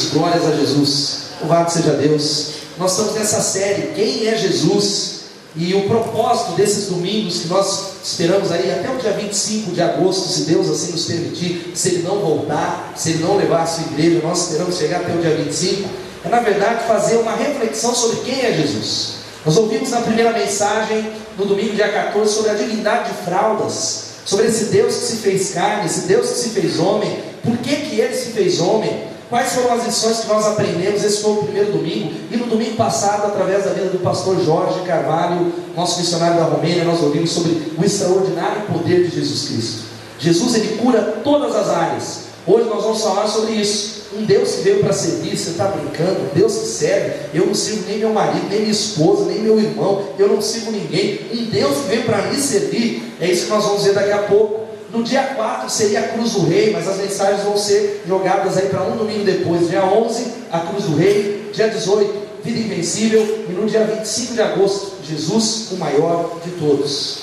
Glórias a Jesus, louvado seja Deus. Nós estamos nessa série, Quem é Jesus? E o propósito desses domingos que nós esperamos aí até o dia 25 de agosto, se Deus assim nos permitir, se Ele não voltar, se Ele não levar a sua igreja, nós esperamos chegar até o dia 25, é na verdade fazer uma reflexão sobre quem é Jesus. Nós ouvimos na primeira mensagem, no domingo dia 14, sobre a divindade de fraldas, sobre esse Deus que se fez carne, esse Deus que se fez homem, por que Ele se fez homem, quais foram as lições que nós aprendemos. Esse foi o primeiro domingo, e no domingo passado, através da vida do pastor Jorge Carvalho, nosso missionário da Romênia, nós ouvimos sobre o extraordinário poder de Jesus Cristo. Jesus, Ele cura todas as áreas. Hoje nós vamos falar sobre isso. Um Deus que veio para servir. Você está brincando? Um Deus que serve. Eu não sirvo nem meu marido, nem minha esposa, nem meu irmão, eu não sirvo ninguém. Um Deus que veio para me servir. É isso que nós vamos ver daqui a pouco. No dia 4 seria a cruz do rei, mas as mensagens vão ser jogadas aí para um domingo depois. Dia 11, a cruz do rei. Dia 18, vida invencível. E no dia 25 de agosto, Jesus, o maior de todos.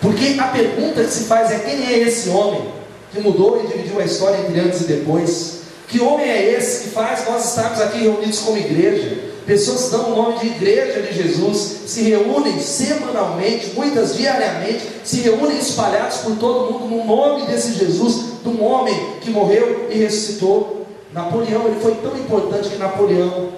Porque a pergunta que se faz é: quem é esse homem que mudou e dividiu a história entre antes e depois? Que homem é esse que faz nós estarmos aqui reunidos como igreja? Pessoas que dão o nome de Igreja de Jesus, se reúnem semanalmente, muitas diariamente, se reúnem espalhados por todo mundo no nome desse Jesus, de um homem que morreu e ressuscitou. Napoleão, ele foi tão importante que Napoleão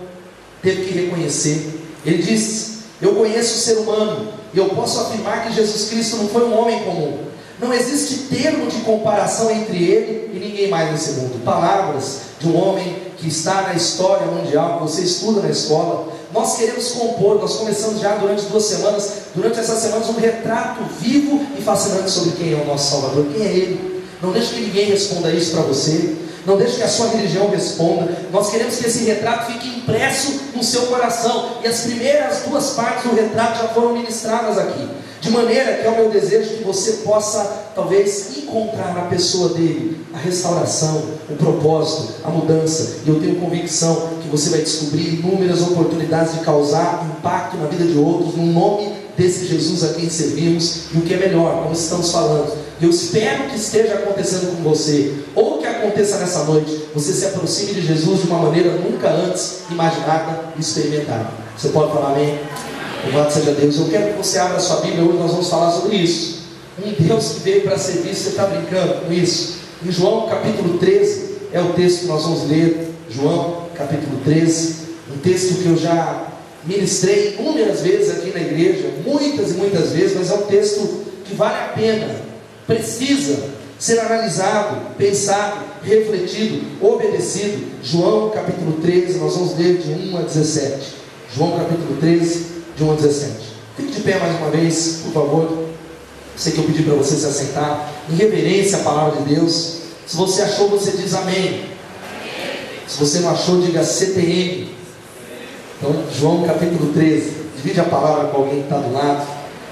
teve que reconhecer. Ele disse: eu conheço o ser humano e eu posso afirmar que Jesus Cristo não foi um homem comum. Não existe termo de comparação entre ele e ninguém mais nesse mundo. Palavras de um homem que está na história mundial, que você estuda na escola. Nós queremos compor, nós começamos já durante 2 semanas, durante essas semanas, um retrato vivo e fascinante sobre quem é o nosso Salvador, quem é Ele. Não deixe que ninguém responda isso para você, não deixe que a sua religião responda. Nós queremos que esse retrato fique impresso no seu coração, e as primeiras 2 partes do retrato já foram ministradas aqui, de maneira que é o meu desejo que você possa, talvez, encontrar na pessoa dele a restauração, o propósito, a mudança. E eu tenho convicção que você vai descobrir inúmeras oportunidades de causar impacto na vida de outros, no nome desse Jesus a quem servimos. E o que é melhor, como estamos falando, eu espero que esteja acontecendo com você, ou que aconteça nessa noite, você se aproxime de Jesus de uma maneira nunca antes imaginada e experimentada. Você pode falar amém? Louvado seja Deus. Eu quero que você abra a sua Bíblia. Hoje nós vamos falar sobre isso. Um Deus que veio para servir. Você está brincando com isso? Em João capítulo 13 é o texto que nós vamos ler. João capítulo 13, um texto que eu já ministrei inúmeras vezes aqui na igreja, muitas e muitas vezes, mas é um texto que vale a pena, precisa ser analisado, pensado, refletido, obedecido. João capítulo 13, nós vamos ler de 1 a 17. João capítulo 13, de 1 a 17. Fique de pé mais uma vez, por favor. Sei que eu pedi para você se assentar, em reverência à palavra de Deus. Se você achou, você diz amém. Se você não achou, diga CTM. Então, João capítulo 13, divide a palavra com alguém que está do lado.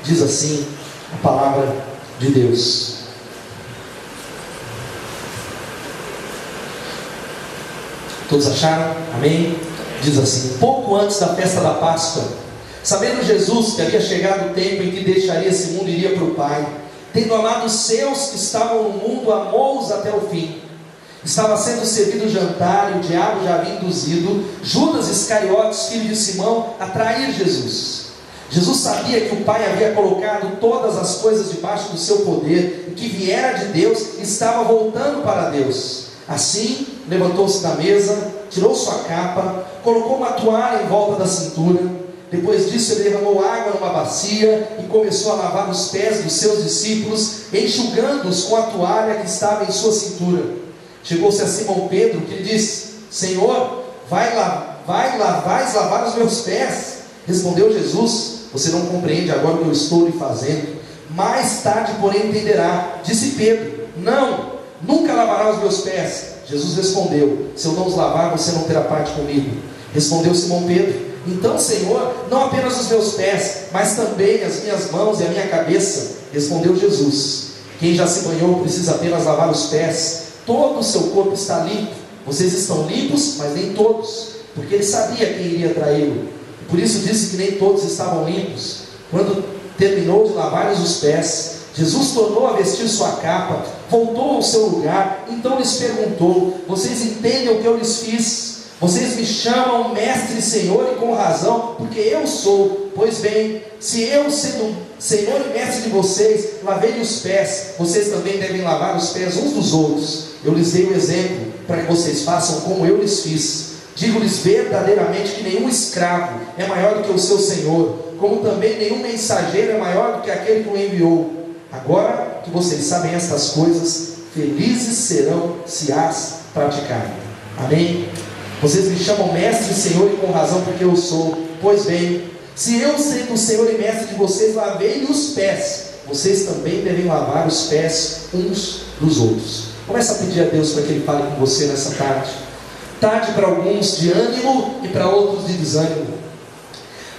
Diz assim a palavra de Deus: todos acharam? Amém? Diz assim: pouco antes da festa da Páscoa, sabendo Jesus que havia chegado o tempo em que deixaria esse mundo e iria para o Pai, tendo amado os seus que estavam no mundo, amou-os até o fim. Estava sendo servido o jantar, e o diabo já havia induzido Judas Iscariotes, filho de Simão, a trair Jesus. Jesus sabia que o Pai havia colocado todas as coisas debaixo do seu poder, e que viera de Deus e estava voltando para Deus. Assim, levantou-se da mesa, tirou sua capa, colocou uma toalha em volta da cintura. Depois disso, ele derramou água numa bacia e começou a lavar os pés dos seus discípulos, enxugando-os com a toalha que estava em sua cintura. Chegou-se a Simão Pedro, que lhe disse: Senhor, vais lavar os meus pés? Respondeu Jesus: você não compreende agora o que eu estou lhe fazendo, mais tarde, porém, entenderá. Disse Pedro: não, nunca lavará os meus pés. Jesus respondeu: se eu não os lavar, você não terá parte comigo. Respondeu Simão Pedro: então, Senhor, não apenas os meus pés, mas também as minhas mãos e a minha cabeça. Respondeu Jesus: quem já se banhou precisa apenas lavar os pés. Todo o seu corpo está limpo. Vocês estão limpos, mas nem todos, porque ele sabia quem iria traí-lo. Por isso disse que nem todos estavam limpos. Quando terminou de lavar-lhes os pés, Jesus tornou a vestir sua capa, voltou ao seu lugar. Então lhes perguntou: vocês entendem o que eu lhes fiz? Vocês me chamam mestre e Senhor, e com razão, porque eu sou. Pois bem, se eu, sendo Senhor e mestre de vocês, lavei os pés, vocês também devem lavar os pés uns dos outros. Eu lhes dei o exemplo, para que vocês façam como eu lhes fiz. Digo-lhes verdadeiramente que nenhum escravo é maior do que o seu Senhor, como também nenhum mensageiro é maior do que aquele que o enviou. Agora que vocês sabem estas coisas, felizes serão se as praticarem. Amém? Vocês me chamam mestre e Senhor, e com razão, porque eu sou. Pois bem, se eu, sendo o Senhor e mestre de vocês, lavei os pés, vocês também devem lavar os pés uns dos outros. Começa a pedir a Deus para que Ele fale com você nessa tarde. Tarde para alguns de ânimo e para outros de desânimo.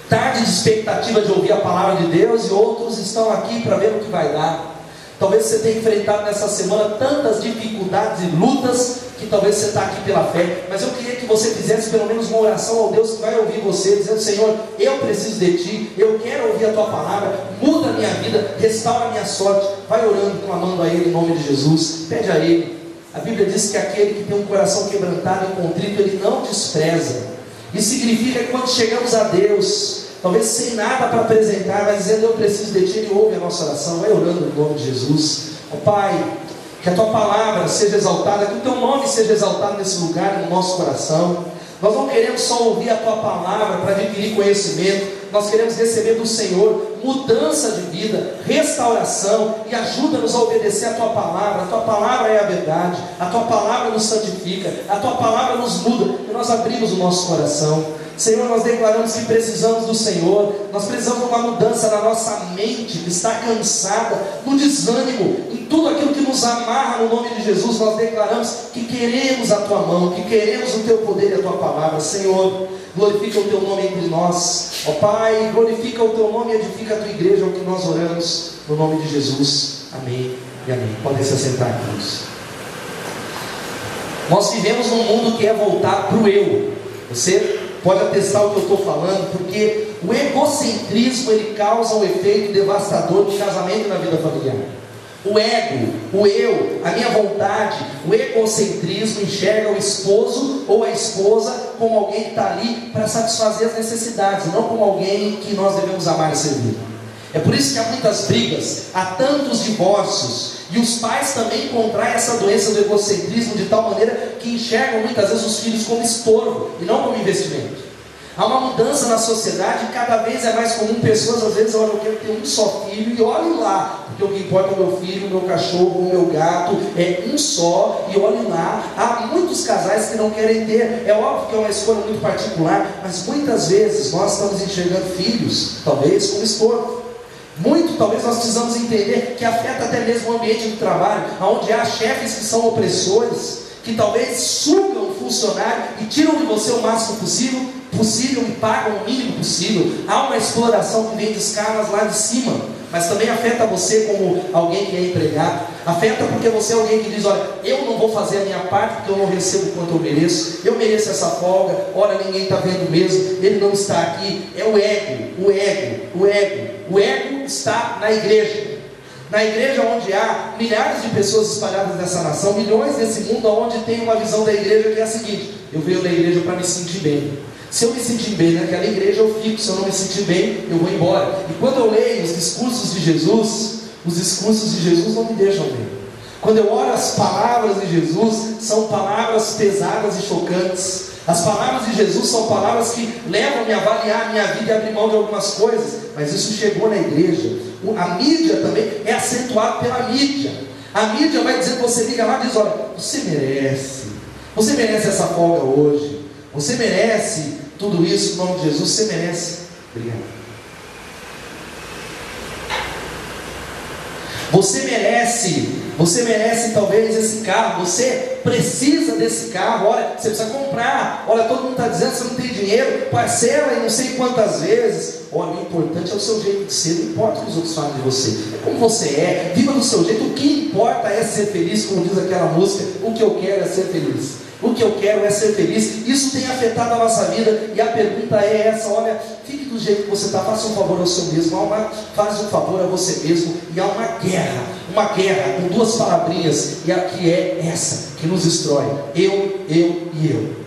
Tarde de expectativa de ouvir a palavra de Deus, e outros estão aqui para ver o que vai dar. Talvez você tenha enfrentado nessa semana tantas dificuldades e lutas, que talvez você está aqui pela fé, mas eu queria que você fizesse pelo menos uma oração ao Deus que vai ouvir você, dizendo: Senhor, eu preciso de Ti, eu quero ouvir a Tua palavra, muda a minha vida, restaura a minha sorte. Vai orando, clamando a Ele em nome de Jesus, pede a Ele. A Bíblia diz que aquele que tem um coração quebrantado e contrito, Ele não despreza. Isso significa que quando chegamos a Deus, talvez sem nada para apresentar, mas dizendo: eu preciso de Ti, Ele ouve a nossa oração. Vai orando em nome de Jesus. Ó Pai, que a Tua palavra seja exaltada, que o Teu nome seja exaltado nesse lugar, no nosso coração. Nós não queremos só ouvir a Tua palavra para adquirir conhecimento, nós queremos receber do Senhor mudança de vida, restauração, e ajuda-nos a obedecer a Tua palavra. A Tua palavra é a verdade, a Tua palavra nos santifica, a Tua palavra nos muda, e nós abrimos o nosso coração. Senhor, nós declaramos que precisamos do Senhor, nós precisamos de uma mudança na nossa mente, que está cansada, no desânimo, em tudo aquilo que nos amarra. No nome de Jesus, nós declaramos que queremos a Tua mão, que queremos o Teu poder e a Tua palavra. Senhor, glorifica o Teu nome entre nós, ó Pai, glorifica o Teu nome e edifica a Tua igreja, é o que nós oramos, no nome de Jesus, amém e amém. Podem se assentar, queridos. Nós vivemos num mundo que é voltado para o eu. Você pode atestar o que eu estou falando, porque o egocentrismo, ele causa um efeito devastador no casamento e na vida familiar. O ego, o eu, a minha vontade, o egocentrismo enxerga o esposo ou a esposa como alguém que está ali para satisfazer as necessidades, não como alguém que nós devemos amar e servir. É por isso que há muitas brigas, há tantos divórcios, e os pais também contraem essa doença do egocentrismo de tal maneira que enxergam muitas vezes os filhos como estorvo e não como investimento. Há uma mudança na sociedade, e cada vez é mais comum pessoas, às vezes, olha, eu quero ter um só filho, e olhem lá, porque o que importa é o meu filho, o meu cachorro, o meu gato, é um só, e olhem lá. Há muitos casais que não querem ter, é óbvio que é uma escolha muito particular, mas muitas vezes nós estamos enxergando filhos, talvez, como estorvo. Talvez nós precisamos entender que afeta até mesmo o ambiente do trabalho, onde há chefes que são opressores, que talvez sugam o funcionário e tiram de você o máximo possível e pagam o mínimo possível. Há uma exploração que vem de escalas lá de cima, mas também afeta você como alguém que é empregado. Afeta porque você é alguém que diz: olha, eu não vou fazer a minha parte porque eu não recebo quanto eu mereço essa folga, olha, ninguém está vendo mesmo, ele não está aqui. É o ego. O ego está na igreja. Na igreja, onde há milhares de pessoas espalhadas nessa nação, milhões nesse mundo, onde tem uma visão da igreja que é a seguinte: eu venho na igreja para me sentir bem. Se eu me sentir bem naquela igreja, eu fico. Se eu não me sentir bem, eu vou embora. E quando eu leio os discursos de Jesus, os discursos de Jesus não me deixam bem. Quando eu olho as palavras de Jesus, são palavras pesadas e chocantes. As palavras de Jesus são palavras que levam-me a avaliar a minha vida e abrir mão de algumas coisas. Mas isso chegou na igreja. A mídia também é acentuada pela mídia. A mídia vai dizer, você liga lá e diz: olha, você merece essa folga hoje, você merece tudo isso, no nome de Jesus, você merece. Obrigado. Você merece talvez esse carro, você precisa desse carro, olha, você precisa comprar, olha, todo mundo está dizendo que você não tem dinheiro, parcela e não sei quantas vezes. Olha, o importante é o seu jeito de ser, não importa o que os outros falam de você, é como você é, viva do seu jeito, o que importa é ser feliz, como diz aquela música, o que eu quero é ser feliz. O que eu quero é ser feliz. Isso tem afetado a nossa vida, e a pergunta é essa: olha, fique do jeito que você está, faça um favor ao seu mesmo, faz um favor a você mesmo. E há uma guerra com duas palavrinhas, e a que é essa, que nos destrói: eu e eu.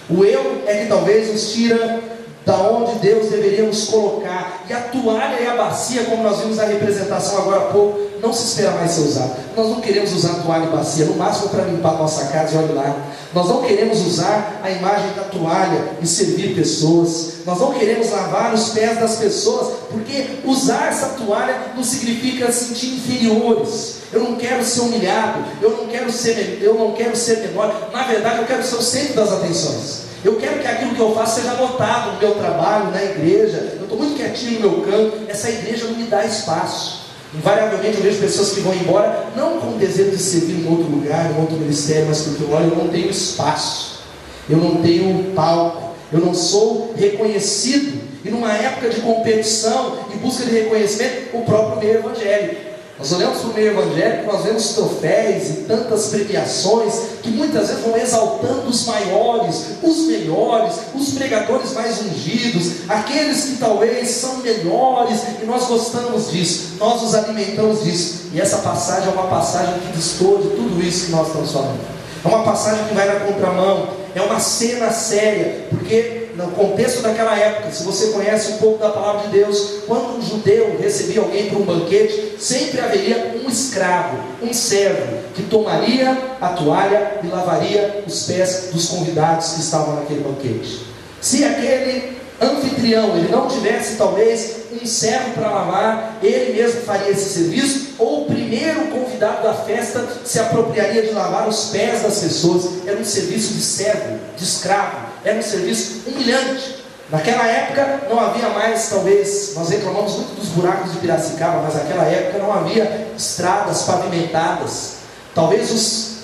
O eu é que talvez nos tira da onde Deus deveria nos colocar. E a toalha e a bacia, como nós vimos na representação agora há pouco, não se espera mais ser usado. Nós não queremos usar toalha e bacia, no máximo para limpar a nossa casa e olha lá. Nós não queremos usar a imagem da toalha e servir pessoas. Nós não queremos lavar os pés das pessoas, porque usar essa toalha não significa sentir inferiores. Eu não quero ser humilhado, eu não quero ser menor. Na verdade, eu quero ser o centro das atenções. Eu quero que aquilo que eu faço seja notado no meu trabalho, na igreja. Eu estou muito quietinho no meu canto. Essa igreja não me dá espaço. Invariavelmente eu vejo pessoas que vão embora, não com o desejo de servir em outro lugar, em outro ministério, mas porque olha, eu não tenho espaço, eu não tenho palco, eu não sou reconhecido. E numa época de competição e busca de reconhecimento, o próprio meio evangélico. Nós olhamos para o meio evangélico, nós vemos troféus e tantas premiações que muitas vezes vão exaltando os maiores, os melhores, os pregadores mais ungidos, aqueles que talvez são melhores, e nós gostamos disso, nós nos alimentamos disso. E essa passagem é uma passagem que destoa de tudo isso que nós estamos falando. É uma passagem que vai na contramão, é uma cena séria, porque no contexto daquela época, se você conhece um pouco da palavra de Deus, quando um judeu recebia alguém para um banquete, sempre haveria um escravo, um servo, que tomaria a toalha e lavaria os pés dos convidados que estavam naquele banquete. Se aquele anfitrião, ele não tivesse talvez um servo para lavar, ele mesmo faria esse serviço, ou o primeiro convidado da festa se apropriaria de lavar os pés das pessoas. Era um serviço de servo, de escravo, era um serviço humilhante. Naquela época não havia mais, talvez, nós reclamamos muito dos buracos de Piracicaba, mas naquela época não havia estradas pavimentadas. Talvez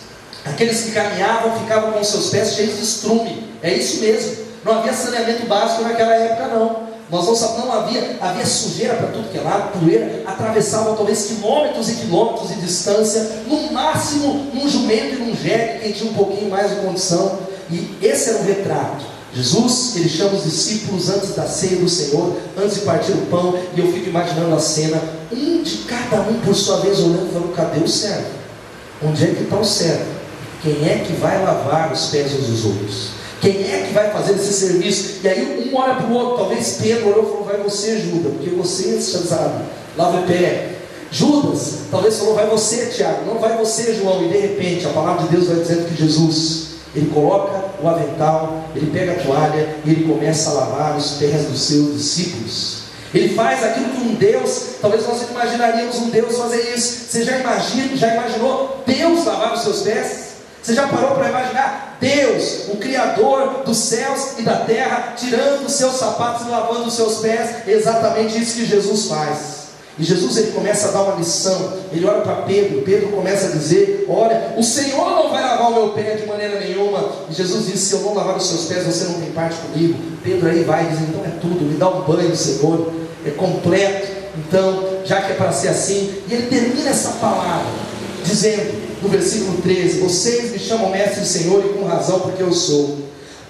aqueles que caminhavam ficavam com seus pés cheios de estrume. É isso mesmo. Não havia saneamento básico naquela época não. Não havia sujeira para tudo que é lado, poeira, atravessavam talvez quilômetros e quilômetros de distância, no máximo num jumento e num jegue, quem tinha um pouquinho mais de condição. E esse era o retrato. Jesus, ele chama os discípulos antes da ceia do Senhor, antes de partir o pão, e eu fico imaginando a cena, um de cada um por sua vez olhando e falando: cadê o servo? Onde é que está o servo? Quem é que vai lavar os pés uns dos outros? Quem é que vai fazer esse serviço? E aí um olha para o outro, talvez Pedro olhou e falou: vai você, Judas, porque você sabe, lava o pé. Judas talvez falou: vai você, Tiago, não vai você, João. E de repente a palavra de Deus vai dizendo que Jesus, ele coloca o avental, ele pega a toalha e ele começa a lavar os pés dos seus discípulos. Ele faz aquilo que um Deus, talvez nós imaginaríamos um Deus fazer isso. Você já imaginou Deus lavar os seus pés? Você já parou para imaginar Deus, o Criador dos céus e da terra, tirando os seus sapatos e lavando os seus pés? É exatamente isso que Jesus faz. E Jesus, ele começa a dar uma lição. Ele olha para Pedro, Pedro começa a dizer: olha, o Senhor não vai lavar o meu pé de maneira nenhuma. E Jesus diz: se eu não lavar os seus pés, você não tem parte comigo. Pedro aí vai e diz: então é tudo, me dá um banho, Senhor, é completo. Então, já que é para ser assim. E ele termina essa palavra dizendo, no versículo 13: vocês me chamam mestre e Senhor, e com razão, porque eu sou.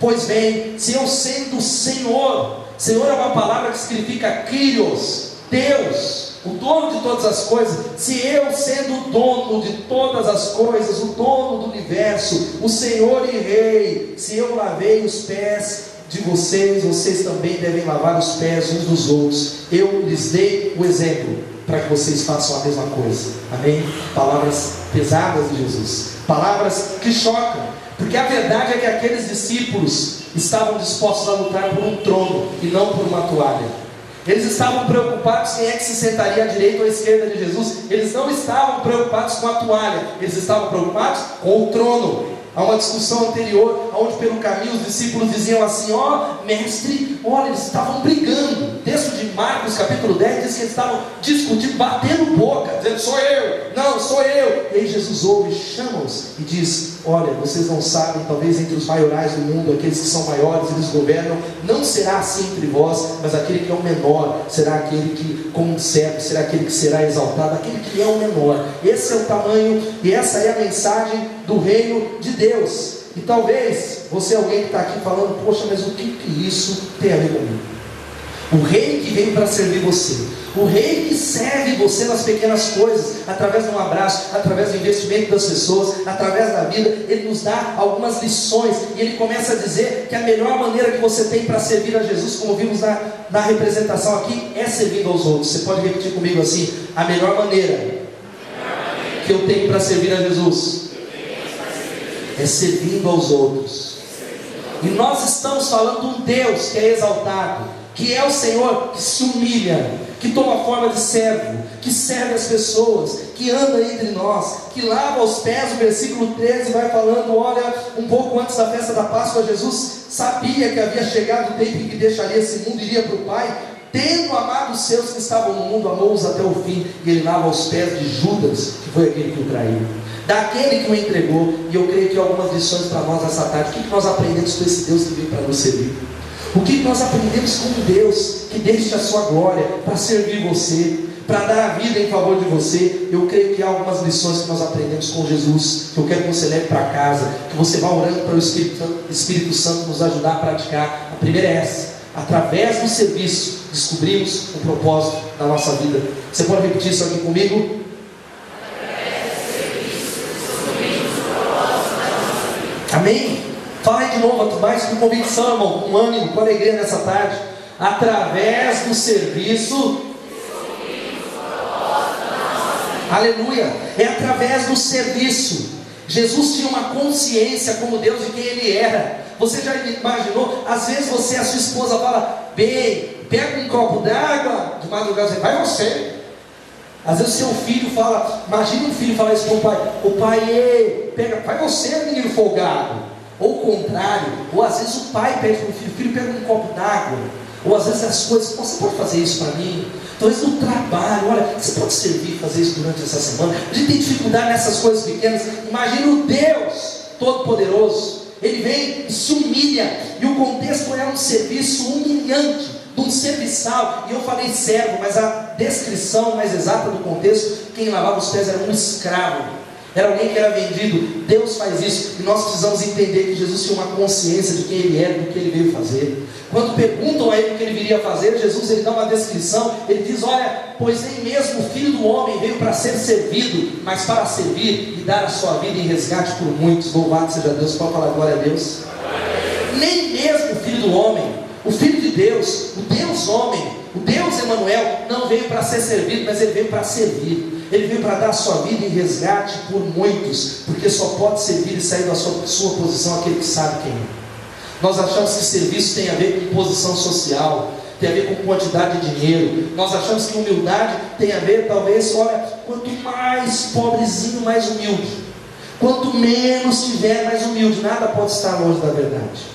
Pois bem, se eu sendo Senhor, Senhor é uma palavra que significa Kyrios, Deus, o dono de todas as coisas. Se eu sendo o dono de todas as coisas, o dono do universo, o Senhor e Rei, se eu lavei os pés de vocês, vocês também devem lavar os pés uns dos outros. Eu lhes dei o exemplo para que vocês façam a mesma coisa. Amém? Palavras pesadas de Jesus, palavras que chocam, porque a verdade é que aqueles discípulos estavam dispostos a lutar por um trono e não por uma toalha. Eles estavam preocupados quem é que se sentaria à direita ou à esquerda de Jesus. Eles não estavam preocupados com a toalha, eles estavam preocupados com o trono. Há uma discussão anterior, onde pelo caminho os discípulos diziam assim: ó, mestre, olha, eles estavam brigando. O texto de Marcos capítulo 10 diz que eles estavam discutindo, batendo boca, dizendo: sou eu, não, sou eu. E aí Jesus ouve, chama-os e diz: olha, vocês não sabem, talvez entre os maiorais do mundo, aqueles que são maiores, eles governam, não será assim entre vós, mas aquele que é o menor será aquele que, como um servo, será aquele que será exaltado, aquele que é o menor. Esse é o tamanho e essa é a mensagem do reino de Deus. E talvez você é alguém que está aqui falando: poxa, mas o que isso tem a ver comigo? O rei que veio para servir você, O rei que serve você nas pequenas coisas, através de um abraço, através do investimento das pessoas, através da vida. Ele nos dá algumas lições, e ele começa a dizer que a melhor maneira que você tem para servir a Jesus, como vimos na representação aqui, é servindo aos outros. Você pode repetir comigo assim: a melhor maneira que eu tenho para servir a Jesus é servindo aos outros. E nós estamos falando de um Deus que é exaltado, que é o Senhor que se humilha, que toma forma de servo, que serve as pessoas, que anda entre nós, que lava os pés. O versículo 13 vai falando, olha, um pouco antes da festa da Páscoa, Jesus sabia que havia chegado o tempo em que deixaria esse mundo e iria para o Pai. Tendo amado os seus que estavam no mundo, amou-os até o fim. E ele lava os pés de Judas, que foi aquele que o traiu, daquele que o entregou. E eu creio que há algumas lições para nós essa tarde. O que nós aprendemos com esse Deus que veio para nos servir? O que nós aprendemos com um Deus que deixa a sua glória para servir você, para dar a vida em favor de você? Eu creio que há algumas lições que nós aprendemos com Jesus, que eu quero que você leve para casa, que você vá orando para o Espírito Santo nos ajudar a praticar. A primeira é essa: através do serviço descobrimos o propósito da nossa vida. Você pode repetir isso aqui comigo? Amém? Fala aí de novo, mais com convicção, irmão, com ânimo, com alegria nessa tarde. Através do serviço, aleluia, é através do serviço. Jesus tinha uma consciência como Deus de quem Ele era. Você já imaginou? Às vezes você, a sua esposa fala: bem, pega um copo d'água, de madrugada você vai você. Às vezes o seu filho fala, imagina um filho falar isso para o pai: o pai, pega, vai você, menino folgado. Ou o contrário, ou às vezes o pai pede para o filho pega um copo d'água. Ou às vezes as coisas, você pode fazer isso para mim? Talvez no trabalho, olha, você pode servir, fazer isso durante essa semana. A gente tem dificuldade nessas coisas pequenas. Imagina o Deus Todo-Poderoso, Ele vem e se humilha, e o contexto é um serviço humilhante, de um serviçal. E eu falei servo, mas a descrição mais exata do contexto, quem lavava os pés era um escravo, era alguém que era vendido. Deus faz isso, e nós precisamos entender que Jesus tinha uma consciência de quem Ele era, do que Ele veio fazer. Quando perguntam a Ele o que Ele viria fazer, Jesus Ele dá uma descrição. Ele diz: olha, pois nem mesmo o Filho do Homem veio para ser servido, mas para servir e dar a sua vida em resgate por muitos. Louvado seja Deus. Pode falar glória a Deus. Nem mesmo o Filho do Homem, o Filho de Deus, o Deus homem, o Deus Emanuel, não veio para ser servido, mas Ele veio para servir. Ele veio para dar a sua vida em resgate por muitos, porque só pode servir e sair da sua posição aquele que sabe quem é. Nós achamos que serviço tem a ver com posição social, tem a ver com quantidade de dinheiro. Nós achamos que humildade tem a ver, talvez, olha, quanto mais pobrezinho, mais humilde. Quanto menos tiver, mais humilde. Nada pode estar longe da verdade.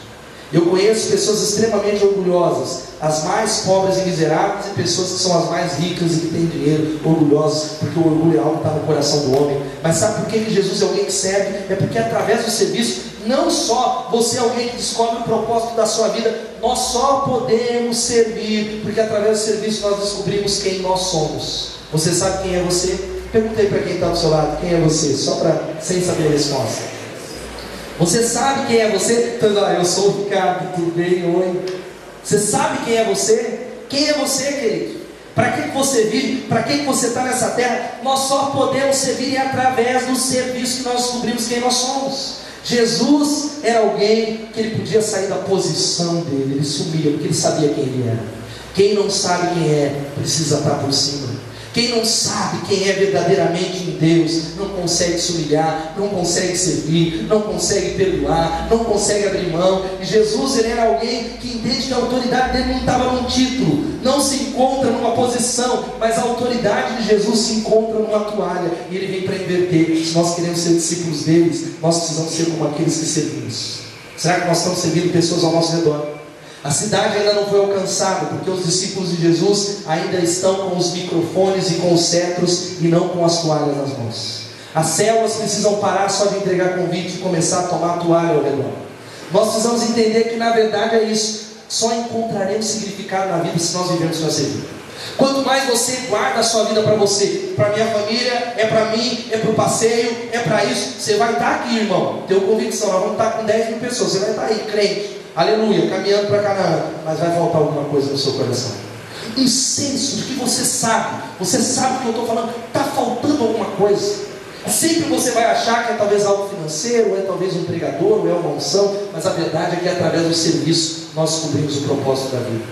Eu conheço pessoas extremamente orgulhosas, as mais pobres e miseráveis, e pessoas que são as mais ricas e que têm dinheiro, orgulhosas, porque o orgulho é algo que está no coração do homem. Mas sabe por que Jesus é alguém que serve? É porque através do serviço, não só você é alguém que descobre o propósito da sua vida, nós só podemos servir, porque através do serviço nós descobrimos quem nós somos. Você sabe quem é você? Perguntei para quem está do seu lado: quem é você? Só para, sem saber a resposta. Você sabe quem é você? Então, eu sou o Ricardo, tudo bem? Oi. Você sabe quem é você? Quem é você, querido? Para que você vive? Para que você está nessa terra? Nós só podemos servir através do serviço que nós descobrimos quem nós somos. Jesus era alguém que ele podia sair da posição dele, ele sumia, porque ele sabia quem ele era. Quem não sabe quem é, precisa estar por cima. Quem não sabe quem é verdadeiramente em Deus, não consegue se humilhar, não consegue servir, não consegue perdoar, não consegue abrir mão. E Jesus, ele era alguém que entende que a autoridade dele não estava num título, não se encontra numa posição, mas a autoridade de Jesus se encontra numa toalha, e ele vem para inverter. Se nós queremos ser discípulos deles, nós precisamos ser como aqueles que servimos. Será que nós estamos servindo pessoas ao nosso redor? A cidade ainda não foi alcançada, porque os discípulos de Jesus ainda estão com os microfones e com os cetros, e não com as toalhas nas mãos. As células precisam parar só de entregar convite e começar a tomar a toalha ao redor. Nós precisamos entender que na verdade é isso. Só encontraremos significado na vida se nós vivemos para servir. Quanto mais você guarda a sua vida para você, para minha família, é para mim, é para o passeio, é para isso, você vai estar aqui, irmão. Tenho convicção, nós vamos estar com 10 mil pessoas, você vai estar aí, crente, aleluia, caminhando para Canaã, mas vai faltar alguma coisa no seu coração. um senso de que você sabe o que eu estou falando, está faltando alguma coisa. Sempre você vai achar que é talvez algo financeiro, ou é talvez um pregador, ou é uma unção, mas a verdade é que através do serviço nós cumprimos o propósito da vida.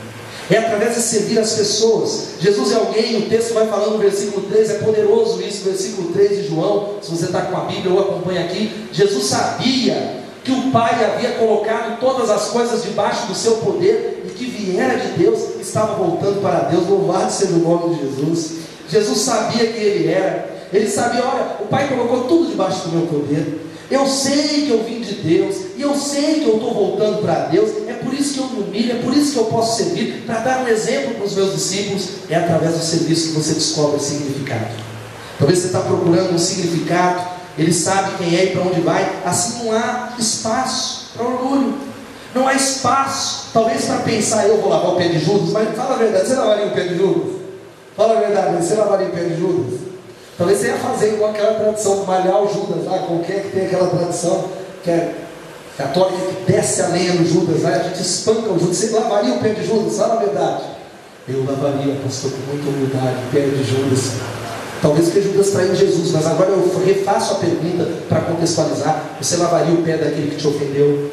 É através de servir as pessoas. Jesus é alguém, o texto vai falando no versículo 3, é poderoso isso, versículo 3 de João, se você está com a Bíblia ou acompanha aqui. Jesus sabia que o Pai havia colocado todas as coisas debaixo do seu poder, e que viera de Deus, estava voltando para Deus. Louvado seja o nome de Jesus. Jesus sabia quem Ele era. Ele sabia, olha, o Pai colocou tudo debaixo do meu poder. Eu sei que eu vim de Deus, e eu sei que eu estou voltando para Deus. É por isso que eu me humilho, é por isso que eu posso servir, para dar um exemplo para os meus discípulos. É através do serviço que você descobre o significado. Talvez você está procurando um significado, Ele sabe quem é e para onde vai. Assim não há espaço para orgulho, não há espaço talvez para pensar, eu vou lavar o pé de Judas. Mas fala a verdade, você lavaria o pé de Judas? Fala a verdade, você lavaria o pé de Judas? Talvez você ia fazer igual aquela tradição de malhar o Judas lá, qualquer que tem aquela tradição que é católica, que desce a lenha no Judas lá, a gente espanca o Judas. Você lavaria o pé de Judas? Fala a verdade. Eu lavaria, pastor, com muita humildade, o pé de Judas. Talvez porque Judas traiu Jesus, mas agora eu refaço a pergunta para contextualizar. Você lavaria o pé daquele que te ofendeu?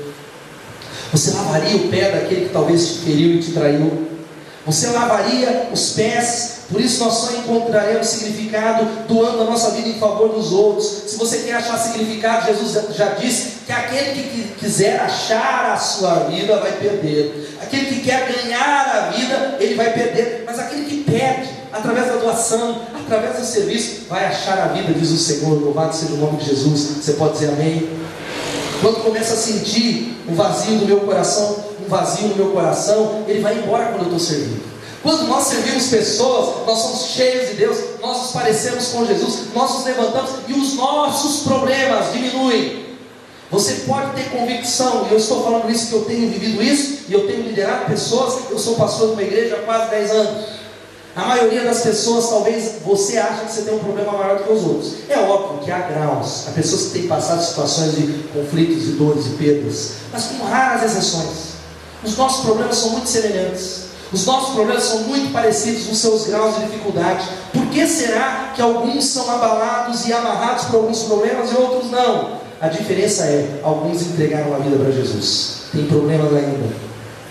Você lavaria o pé daquele que talvez te feriu e te traiu? Você lavaria os pés? Por isso nós só encontraremos significado doando a nossa vida em favor dos outros. Se você quer achar significado, Jesus já disse que aquele que quiser achar a sua vida vai perder. Aquele que quer ganhar a vida, ele vai perder. Mas aquele que perde, através da doação, através do serviço, vai achar a vida, diz o Senhor. Louvado seja o nome de Jesus. Você pode dizer amém? Quando começa a sentir um vazio no meu coração, ele vai embora quando eu estou servindo. Quando nós servimos pessoas, nós somos cheios de Deus, nós nos parecemos com Jesus, nós nos levantamos e os nossos problemas diminuem. Você pode ter convicção, e eu estou falando isso que eu tenho vivido isso, e eu tenho liderado pessoas. Eu sou pastor de uma igreja há quase 10 anos. A maioria das pessoas, talvez você ache que você tem um problema maior do que os outros. É óbvio que há graus, há pessoas que têm passado situações de conflitos, de dores e perdas, mas com raras exceções. Os nossos problemas são muito semelhantes. Os nossos problemas são muito parecidos nos seus graus de dificuldade. Por que será que alguns são abalados e amarrados por alguns problemas e outros não? A diferença é, alguns entregaram a vida para Jesus, tem problemas ainda,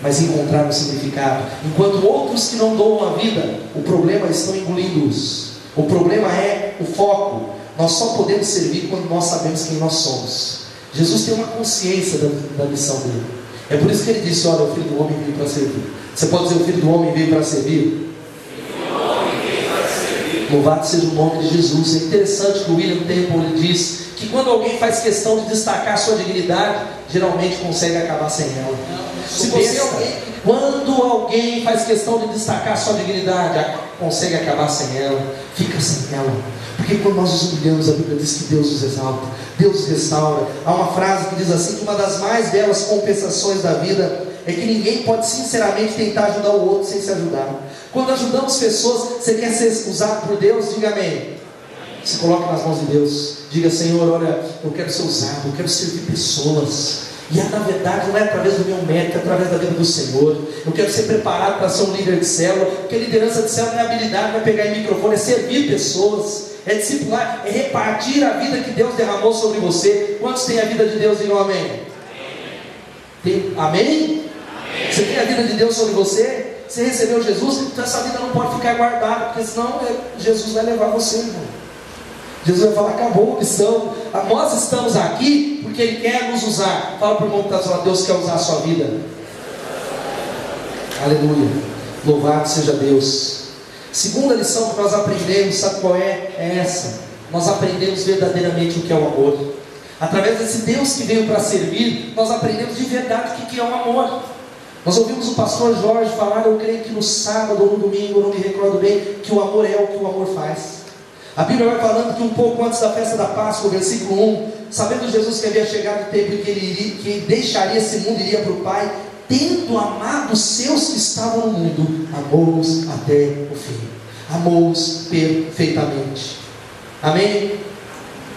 mas encontraram um significado, enquanto outros que não doam a vida, o problema estão engolindo-os. O problema é o foco. Nós só podemos servir quando nós sabemos quem nós somos. Jesus tem uma consciência da missão dele. É por isso que ele disse, olha, o Filho do Homem veio para servir. Você pode dizer, o Filho do Homem veio para servir? Louvado seja o nome de Jesus. É interessante que o William Temple ele diz que quando alguém faz questão de destacar a sua dignidade, geralmente consegue acabar sem ela. Quando alguém faz questão de destacar a sua dignidade, consegue acabar sem ela, fica sem ela. Porque quando nós nos humilhamos, a Bíblia diz que Deus nos exalta, Deus nos restaura. Há uma frase que diz assim, que uma das mais belas compensações da vida é que ninguém pode sinceramente tentar ajudar o outro sem se ajudar. Quando ajudamos pessoas, você quer ser usado por Deus? Diga amém. Se coloque nas mãos de Deus. Diga, Senhor, olha, eu quero ser usado, eu quero servir pessoas. E na verdade não é através do meu mérito, é através da vida do Senhor. Eu quero ser preparado para ser um líder de célula, porque liderança de célula não é habilidade, não é pegar em microfone, é servir pessoas, é discipular, é repartir a vida que Deus derramou sobre você. Quantos têm a vida de Deus? Digam amém. Tem, amém? Você tem a vida de Deus sobre você? Você recebeu Jesus? Então essa vida não pode ficar guardada, porque senão Jesus vai levar você, irmão. Jesus vai falar, acabou a missão. Nós estamos aqui porque Ele quer nos usar. Fala para o irmão que está falando, Deus quer usar a sua vida. Aleluia. Louvado seja Deus. Segunda lição que nós aprendemos, sabe qual é? É essa. Nós aprendemos verdadeiramente o que é o amor. Através desse Deus que veio para servir, nós aprendemos de verdade o que é o amor. Nós ouvimos o pastor Jorge falar, eu creio que no sábado ou no domingo, eu não me recordo bem, que o amor é o que o amor faz. A Bíblia vai falando que um pouco antes da festa da Páscoa, versículo 1, sabendo Jesus que havia chegado o tempo em que ele deixaria esse mundo e iria para o Pai, tendo amado os seus que estavam no mundo, amou-os até o fim. Amou-os perfeitamente. Amém?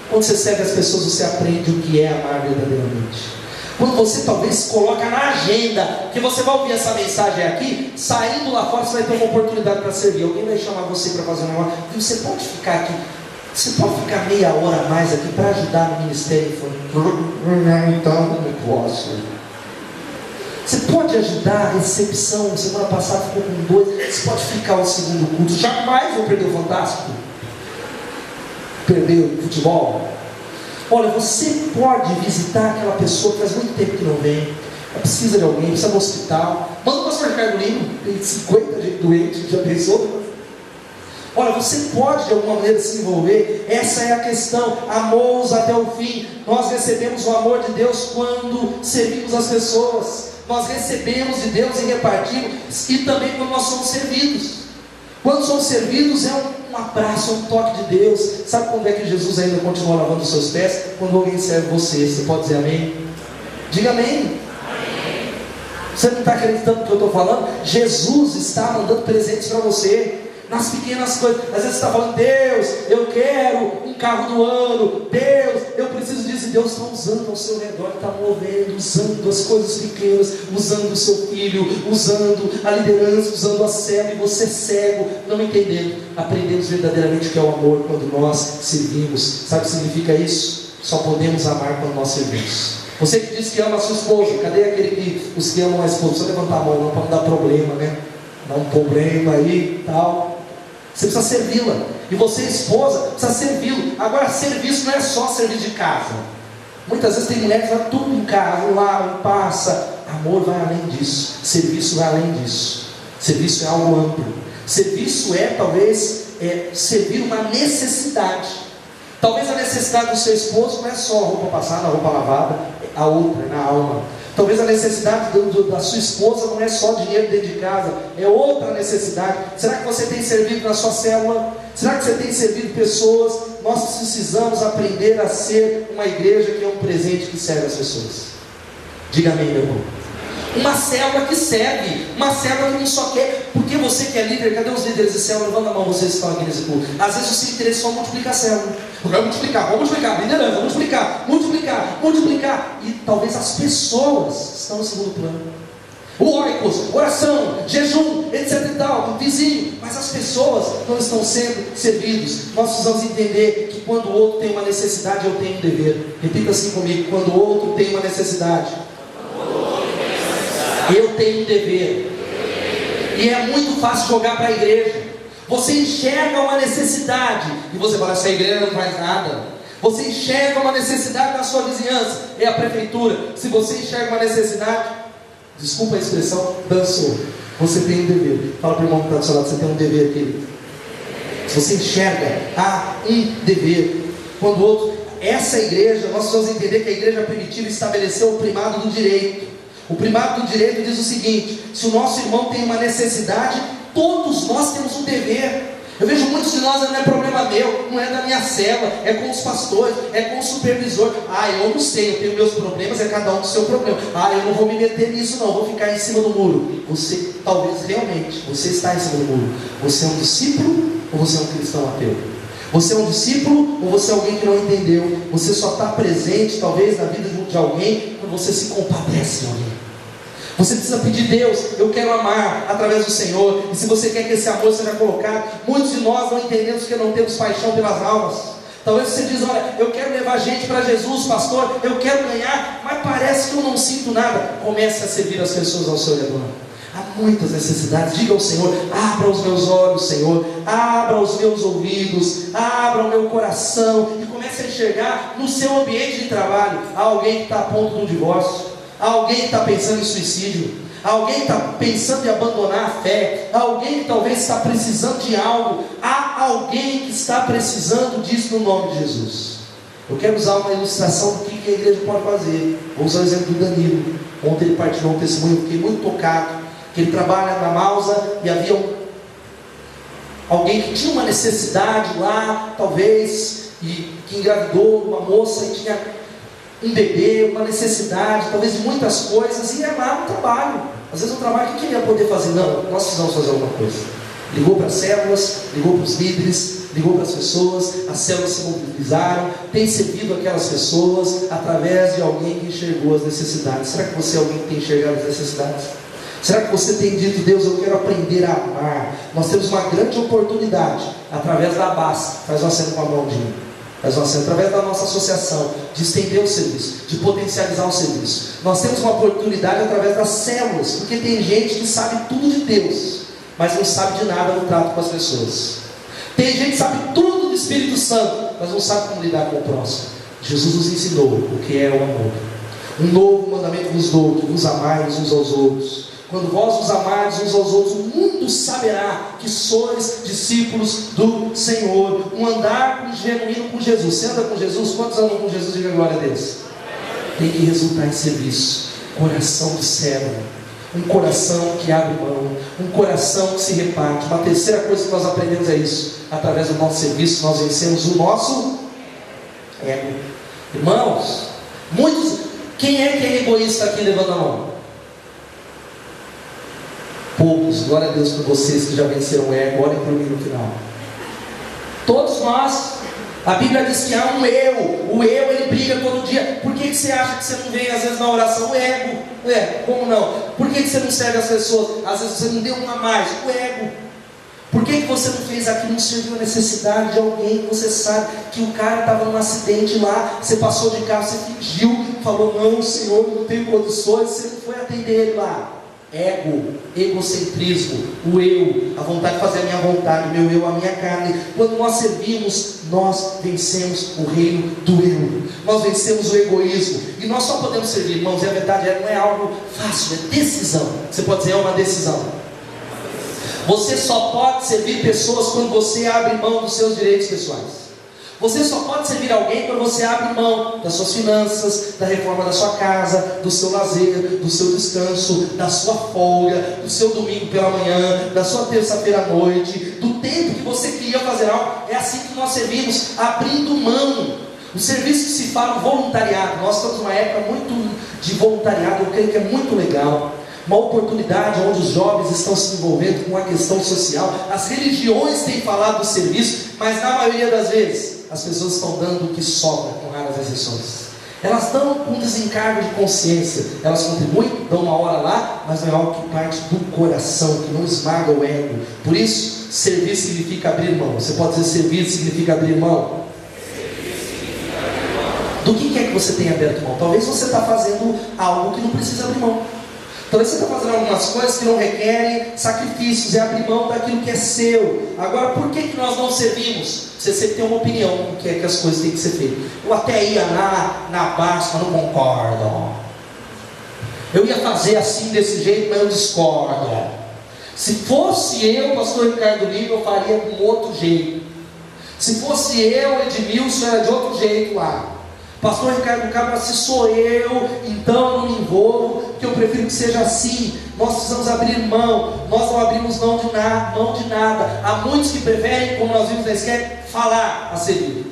Quando você serve as pessoas, você aprende o que é amar verdadeiramente. quando você talvez coloca na agenda, que você vai ouvir essa mensagem aqui, saindo lá fora você vai ter uma oportunidade para servir, alguém vai chamar você para fazer um negócio, e você pode ficar aqui, você pode ficar meia hora a mais aqui para ajudar no ministério infantil? Então não posso. Você pode ajudar a recepção, semana passada ficou com 2, você pode ficar o segundo culto, jamais vou perder o Fantástico, perder o futebol. Olha, você pode visitar aquela pessoa que faz muito tempo que não vem, ela precisa de alguém, precisa do hospital, manda o pastor Ricardo Lima, tem 50 gente doente, já pensou? Olha, você pode de alguma maneira se envolver, essa é a questão, amou-os até o fim. Nós recebemos o amor de Deus quando servimos as pessoas, nós recebemos de Deus e repartimos, e também quando nós somos servidos. Quando somos servidos é um abraço, um toque de Deus. Sabe quando é que Jesus ainda continua lavando os seus pés? Quando alguém serve você. Você pode dizer amém? Diga amém. Você não está acreditando no que eu estou falando? Jesus está mandando presentes para você, nas pequenas coisas. Às vezes você está falando, Deus, eu quero um carro do ano, Deus, eu preciso disso. E Deus está usando ao seu redor, está movendo, usando as coisas pequenas, usando o seu filho, usando a liderança, usando a cego, e você cego, não entendendo. Aprendemos verdadeiramente o que é o amor quando nós servimos. Sabe o que significa isso? Só podemos amar quando nós servimos. Você que diz que ama a sua esposa, cadê os que amam a esposa? Não precisa levantar a mão não, para não dar problema, né? Dá um problema aí, tal. Você precisa servi-la. E você, esposa, precisa servi-lo. Agora, serviço não é só servir de casa. Muitas vezes tem mulher que faz tudo em casa, lava, passa. Amor vai além disso. Serviço vai além disso. Serviço é algo amplo. Serviço é, talvez, servir uma necessidade. Talvez a necessidade do seu esposo não é só a roupa passada, a roupa lavada, a outra, na alma. Talvez a necessidade da sua esposa não é só dinheiro dentro de casa, é outra necessidade. Será que você tem servido na sua célula? Será que você tem servido pessoas? Nós precisamos aprender a ser uma igreja que é um presente que serve as pessoas. Diga amém, meu irmão. Uma célula que serve, uma célula que não só quer, porque você que é líder, cadê os líderes de célula? Levanta a mão, vocês que estão aqui nesse culto. Às vezes o seu interesse é só multiplicar a célula. Vamos multiplicar, liderança, multiplicar. E talvez as pessoas estão no segundo plano. O oikos, oração, jejum, etc e tal, vizinho. Mas as pessoas não estão sendo servidos. Nós precisamos entender que quando o outro tem uma necessidade, eu tenho um dever. Repita assim comigo: quando o outro tem uma necessidade, eu tenho um dever. E é muito fácil jogar para a igreja. Você enxerga uma necessidade e você fala, essa igreja não faz nada. Você enxerga uma necessidade na sua vizinhança, é a prefeitura. Se você enxerga uma necessidade, desculpa a expressão, dançou. Você tem um dever. Fala para o irmão que está do seu lado, você tem um dever, querido. Se você enxerga, há um dever. Quando o outro, essa igreja, nós precisamos entender que a igreja primitiva estabeleceu o primado do direito. O primado do direito diz o seguinte: se o nosso irmão tem uma necessidade, todos nós temos um dever. Eu vejo muitos de nós, não é problema meu, não é da minha cela, é com os pastores, é com o supervisor. Eu não sei, eu tenho meus problemas, é cada um com o seu problema. Eu não vou me meter nisso não, vou ficar em cima do muro. Você, talvez realmente, você está em cima do muro. Você é um discípulo ou você é um cristão ateu? Você é um discípulo ou você é alguém que não entendeu? Você só está presente, talvez, na vida de alguém, quando você se compadece de alguém. Você precisa pedir, Deus, eu quero amar através do Senhor. E se você quer que esse amor seja colocado, muitos de nós não entendemos que não temos paixão pelas almas. Talvez você diz, olha, eu quero levar gente para Jesus, pastor, eu quero ganhar, mas parece que eu não sinto nada. Comece a servir as pessoas ao seu redor. Há muitas necessidades. Diga ao Senhor, abra os meus olhos, Senhor, abra os meus ouvidos, abra o meu coração, e comece a enxergar no seu ambiente de trabalho. Há alguém que está a ponto do divórcio, há alguém que está pensando em suicídio, há alguém que está pensando em abandonar a fé, há alguém que talvez está precisando de algo, há alguém que está precisando disso no nome de Jesus. Eu quero usar uma ilustração do que a igreja pode fazer. Vou usar o exemplo do Danilo. Ontem ele partilhou um testemunho, eu fiquei muito tocado, que ele trabalha na Mausa e havia alguém que tinha uma necessidade lá, talvez, e que engravidou uma moça e tinha um bebê, uma necessidade, talvez de muitas coisas, e ia lá no trabalho. Às vezes o trabalho, o que ele ia poder fazer? Não, nós precisamos fazer alguma coisa. Ligou para as células, ligou para os líderes, ligou para as pessoas, as células se mobilizaram, tem servido aquelas pessoas através de alguém que enxergou as necessidades. Será que você é alguém que tem enxergado as necessidades? Será que você tem dito: Deus, eu quero aprender a amar? Nós temos uma grande oportunidade, através da base, faz uma cena com a mão de mim, faz uma cena, através da nossa associação, de estender o serviço, de potencializar o serviço. Nós temos uma oportunidade através das células, porque tem gente que sabe tudo de Deus, mas não sabe de nada no trato com as pessoas. Tem gente que sabe tudo do Espírito Santo, mas não sabe como lidar com o próximo. Jesus nos ensinou o que é o amor. Um novo mandamento vos dou, que vos amais uns aos outros. Quando vós vos amardes uns aos outros, o mundo saberá que sois discípulos do Senhor. Um andar genuíno com Jesus. Você anda com Jesus? Quantos andam com Jesus? Diga glória a Deus. Tem que resultar em serviço. Coração de servo. Um coração que abre mão. Um coração que se reparte. Uma terceira coisa que nós aprendemos é isso. Através do nosso serviço nós vencemos o nosso ego. Irmãos, muitos... Quem é egoísta aqui? Levanta a mão. Poucos, glória a Deus por vocês que já venceram o ego. Olhem para mim no final. Todos nós. A Bíblia diz que há um eu. O eu, ele briga todo dia. Por que você acha que você não vem às vezes na oração? O ego. O ego, como não? Por que você não serve as pessoas? Às vezes você não deu uma a mais. O ego. Por que você não fez aquilo? Não serviu a necessidade de alguém que você sabe que o cara estava num acidente lá, você passou de carro, você fingiu, falou: não, Senhor, não tenho condições, você não foi atender ele lá. Ego, egocentrismo, o eu, a vontade de fazer a minha vontade, o meu eu, a minha carne. Quando nós servimos, nós vencemos o reino do eu, nós vencemos o egoísmo, e nós só podemos servir, irmãos, e a verdade não é algo fácil, é decisão. Você pode dizer: é uma decisão. Você só pode servir pessoas quando você abre mão dos seus direitos pessoais. Você só pode servir alguém quando você abre mão das suas finanças, da reforma da sua casa, do seu lazer, do seu descanso, da sua folga, do seu domingo pela manhã, da sua terça-feira à noite, do tempo que você queria fazer algo. É assim que nós servimos, abrindo mão. O serviço que se fala, o voluntariado. Nós estamos numa época muito de voluntariado, eu creio que é muito legal. Uma oportunidade onde os jovens estão se envolvendo com a questão social. As religiões têm falado do serviço, mas na maioria das vezes as pessoas estão dando o que sobra, com raras exceções. Elas dão com desencargo de consciência, elas contribuem, dão uma hora lá, mas não é algo que parte do coração, que não esmaga o ego. Por isso, servir significa abrir mão. Você pode dizer: servir significa abrir mão? Do que é que você tem aberto mão? Talvez você está fazendo algo que não precisa abrir mão. Talvez você está fazendo algumas coisas que não requerem sacrifícios, é abrir mão daquilo que é seu. Agora, por que nós não servimos? Você sempre tem uma opinião do que é que as coisas têm que ser feitas. Eu até ia na Basca, não concordo. Eu ia fazer assim, desse jeito, mas eu discordo. Se fosse eu, pastor Ricardo Lima, eu faria de um outro jeito. Se fosse eu, Edmilson, era de outro jeito lá. Pastor Ricardo Cabra, se sou eu, então eu não me envolvo, porque eu prefiro que seja assim. Nós precisamos abrir mão. Nós não abrimos mão de nada. Há muitos que preferem, como nós vimos na esquerda, falar a servir.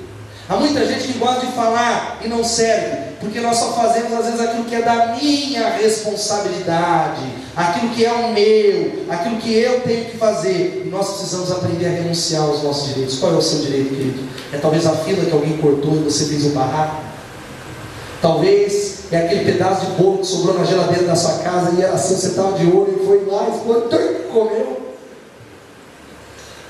Há muita gente que gosta de falar e não serve, porque nós só fazemos às vezes aquilo que é da minha responsabilidade, aquilo que é o meu, aquilo que eu tenho que fazer. E nós precisamos aprender a renunciar aos nossos direitos. Qual é o seu direito, querido? É talvez a fila que alguém cortou e você fez um barraco. Talvez é aquele pedaço de bolo que sobrou na geladeira da sua casa e assim você estava de olho e foi lá e comeu.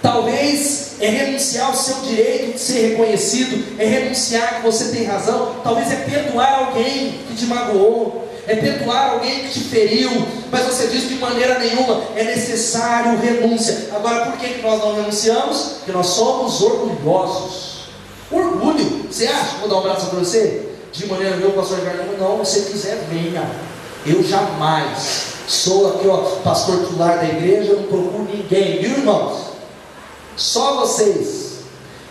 Talvez é renunciar ao seu direito de ser reconhecido, é renunciar que você tem razão. Talvez é perdoar alguém que te magoou, é perdoar alguém que te feriu, mas você diz: de maneira nenhuma, é necessário renúncia. Agora, por que nós não renunciamos? Porque nós somos orgulhosos. Orgulho, você acha? Vou dar um abraço para você. De maneira nenhuma, pastor Ricardo, não, se você quiser, venha. Eu jamais sou aqui, pastor titular da igreja, eu não procuro ninguém, viu, irmãos? Só vocês.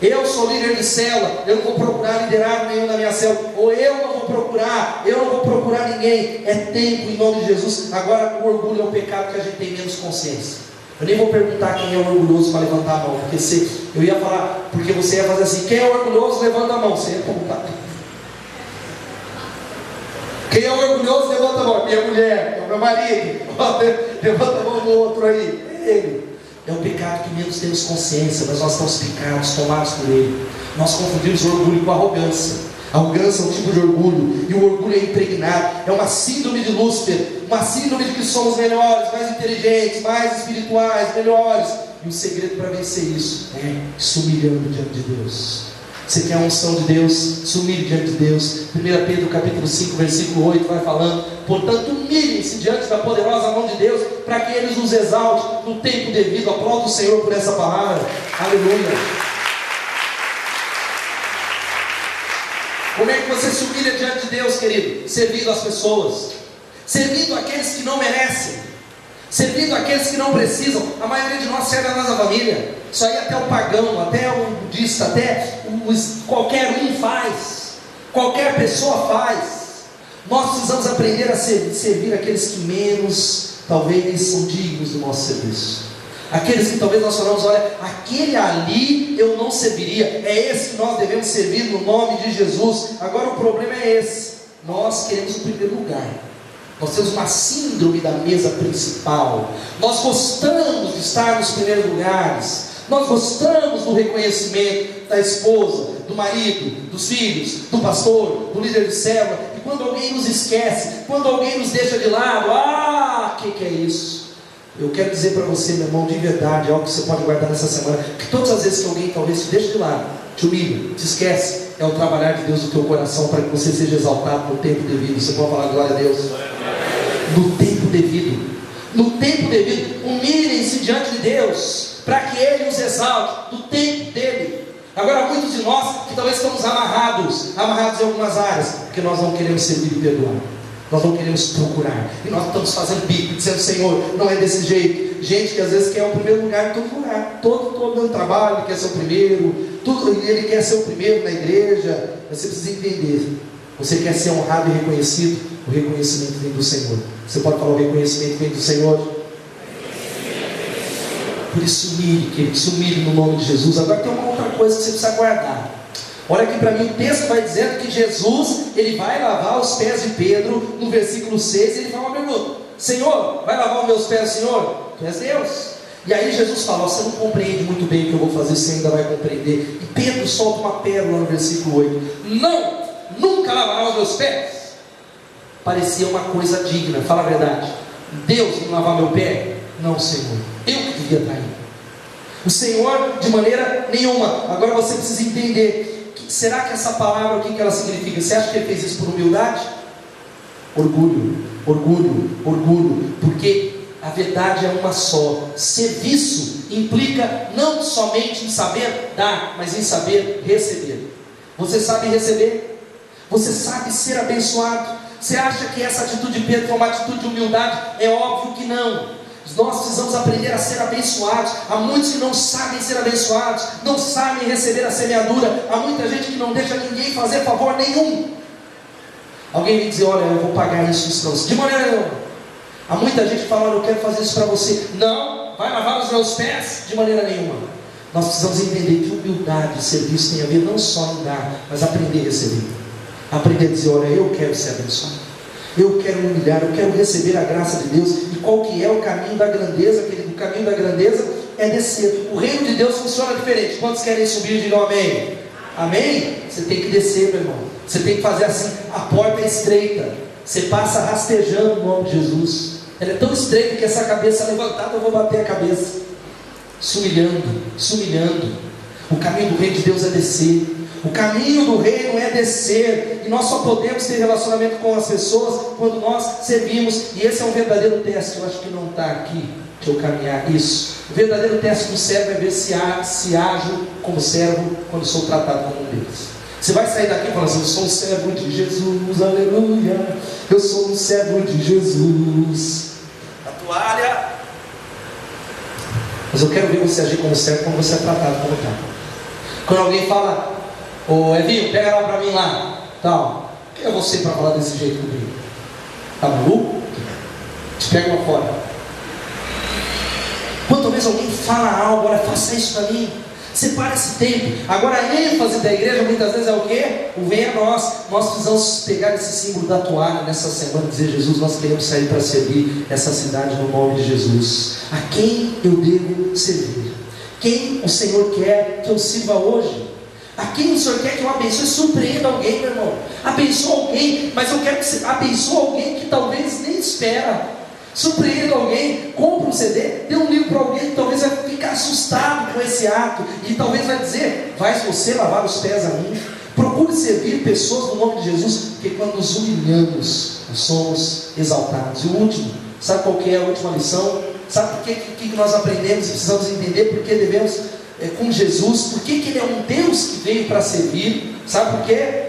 Eu sou líder de célula, eu não vou procurar liderado nenhum na minha célula, ou eu não vou procurar ninguém. É tempo, em nome de Jesus. Agora, o orgulho é o pecado que a gente tem menos consciência. Eu nem vou perguntar quem é o orgulhoso para levantar a mão, porque eu ia falar, porque você ia fazer assim: quem é orgulhoso, levanta a mão. Você ia perguntar: quem é orgulhoso, levanta a mão. Minha mulher, meu marido. Levanta a mão do outro aí. Ele. é o pecado que menos temos consciência, mas nós estamos picados, tomados por ele. Nós confundimos o orgulho com a arrogância. A arrogância é um tipo de orgulho, e o orgulho é impregnado, é uma síndrome de Lúcifer, uma síndrome de que somos melhores, mais inteligentes, mais espirituais, melhores. E o segredo para vencer isso é se humilhando diante de Deus. Você quer a unção de Deus? Se humilhe diante de Deus. 1 Pedro capítulo 5, versículo 8 vai falando: portanto, humilhem-se diante da poderosa mão de Deus, para que Ele nos exalte no tempo devido. Aplauda o Senhor por essa palavra. Aleluia. Como é que você se humilha diante de Deus, querido? Servindo as pessoas, servindo aqueles que não merecem, servindo aqueles que não precisam. A maioria de nós serve a nossa família. Isso aí até o pagão, até o budista, até qualquer um faz, qualquer pessoa faz. Nós precisamos aprender a servir aqueles que menos, talvez, são dignos do nosso serviço. Aqueles que talvez nós falamos: olha, aquele ali eu não serviria. É esse que nós devemos servir no nome de Jesus. Agora o problema é esse: nós queremos o primeiro lugar. Nós temos uma síndrome da mesa principal. Nós gostamos de estar nos primeiros lugares. Nós gostamos do reconhecimento da esposa, do marido, dos filhos, do pastor, do líder de célula. E quando alguém nos esquece, quando alguém nos deixa de lado, que é isso? Eu quero dizer para você, meu irmão, de verdade, algo que você pode guardar nessa semana, que todas as vezes que alguém talvez te deixe de lado, te humilha, te esquece, é o trabalhar de Deus no teu coração, para que você seja exaltado no tempo devido. Você pode falar glória a Deus? No tempo devido. No tempo devido. Humilhem-se diante de Deus, para que Ele nos exalte no tempo dele. Agora, muitos de nós que talvez estamos amarrados em algumas áreas, porque nós não queremos servir e perdoar. Nós não queremos procurar, e nós estamos fazendo bico, dizendo: Senhor, não é desse jeito. Gente que às vezes quer o primeiro lugar em todo lugar, todo trabalho, ele quer ser o primeiro, ele quer ser o primeiro na igreja. Você precisa entender: você quer ser honrado e reconhecido, o reconhecimento vem do Senhor. Você pode falar: o reconhecimento vem do Senhor? Por isso, humilhe, querido, se humilhe no nome de Jesus. Agora tem uma outra coisa que você precisa guardar. Olha aqui para mim, o texto vai dizendo que Jesus, ele vai lavar os pés de Pedro. No versículo 6, ele fala uma pergunta: Senhor, vai lavar os meus pés, Senhor? Tu és Deus. E aí Jesus fala: você não compreende muito bem o que eu vou fazer, você ainda vai compreender. E Pedro solta uma pérola no versículo 8: não, nunca lavará os meus pés. Parecia uma coisa digna, fala a verdade. Deus não lavar meu pé? Não, Senhor, eu que devia estar aí. O Senhor de maneira nenhuma. Agora você precisa entender: será que essa palavra, o que ela significa? Você acha que ele fez isso por humildade? Orgulho, orgulho, orgulho. Porque a verdade é uma só. Serviço implica não somente em saber dar, mas em saber receber. Você sabe receber? Você sabe ser abençoado? Você acha que essa atitude de Pedro foi uma atitude de humildade? É óbvio que não. Nós precisamos aprender a ser abençoados. Há muitos que não sabem ser abençoados, não sabem receber a semeadura. Há muita gente que não deixa ninguém fazer favor nenhum. Alguém me diz: olha, eu vou pagar isso para você. De maneira nenhuma. Há muita gente que fala: olha, eu quero fazer isso para você. Não, vai lavar os meus pés? De maneira nenhuma. Nós precisamos entender que humildade e serviço tem a ver não só em dar, mas aprender a receber. Aprender a dizer: olha, eu quero ser abençoado, eu quero me humilhar, eu quero receber a graça de Deus. E qual que é o caminho da grandeza, querido? O caminho da grandeza é descer. O reino de Deus funciona diferente. Quantos querem subir? Digam amém. Amém? Você tem que descer, meu irmão. Você tem que fazer assim: a porta é estreita, você passa rastejando no nome de Jesus. Ela é tão estreita que essa cabeça levantada, eu vou bater a cabeça. Se humilhando, se humilhando. O caminho do reino de Deus é descer. O caminho do reino é descer. E nós só podemos ter relacionamento com as pessoas quando nós servimos. E esse é um verdadeiro teste. Eu acho que não está aqui. Deixa eu caminhar isso. O verdadeiro teste do servo é ver se ajo como servo quando sou tratado como um deles. Você vai sair daqui falando assim: eu sou um servo de Jesus, aleluia, eu sou um servo de Jesus. A toalha. Mas eu quero ver você agir como servo quando você é tratado como tal. Quando alguém fala: ô Evinho, pega lá para mim lá, tal. Quem é você para falar desse jeito comigo? Tá maluco? Te pega lá fora. Quando talvez alguém fala algo: olha, faça isso para mim, Separa esse tempo. Agora a ênfase da igreja muitas vezes é o quê? O vem a nós. Nós precisamos pegar esse símbolo da toalha nessa semana e dizer: Jesus, nós queremos sair para servir essa cidade no nome de Jesus. A quem eu devo servir? Quem o Senhor quer que eu sirva hoje? A quem o Senhor quer que eu abençoe? Surpreenda alguém, meu irmão. Abençoa alguém, mas eu quero que você abençoe alguém que talvez nem espera. Surpreenda alguém, compra um CD, dê um livro para alguém que talvez vai ficar assustado com esse ato, e talvez vai dizer: vai você lavar os pés a mim? Procure servir pessoas no nome de Jesus, porque quando nos humilhamos, nós somos exaltados. E o último, sabe qual que é a última lição? Sabe por que nós aprendemos e precisamos entender por que devemos com Jesus? Por que Ele é um Deus que veio para servir? Sabe por quê?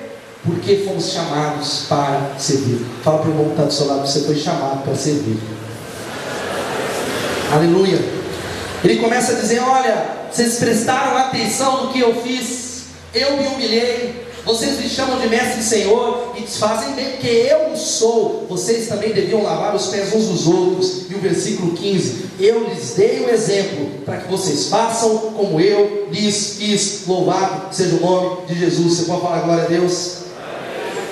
Porque fomos chamados para servir. Fala para o irmão que está do seu lado: você foi chamado para servir. Aleluia. Ele começa a dizer: olha, vocês prestaram atenção no que eu fiz, eu me humilhei, vocês me chamam de mestre e senhor, e fazem bem, porque eu sou. Vocês também deviam lavar os pés uns dos outros. E o versículo 15: eu lhes dei o exemplo, para que vocês façam como eu lhes fiz. Louvado seja o nome de Jesus. Você pode falar glória a Deus?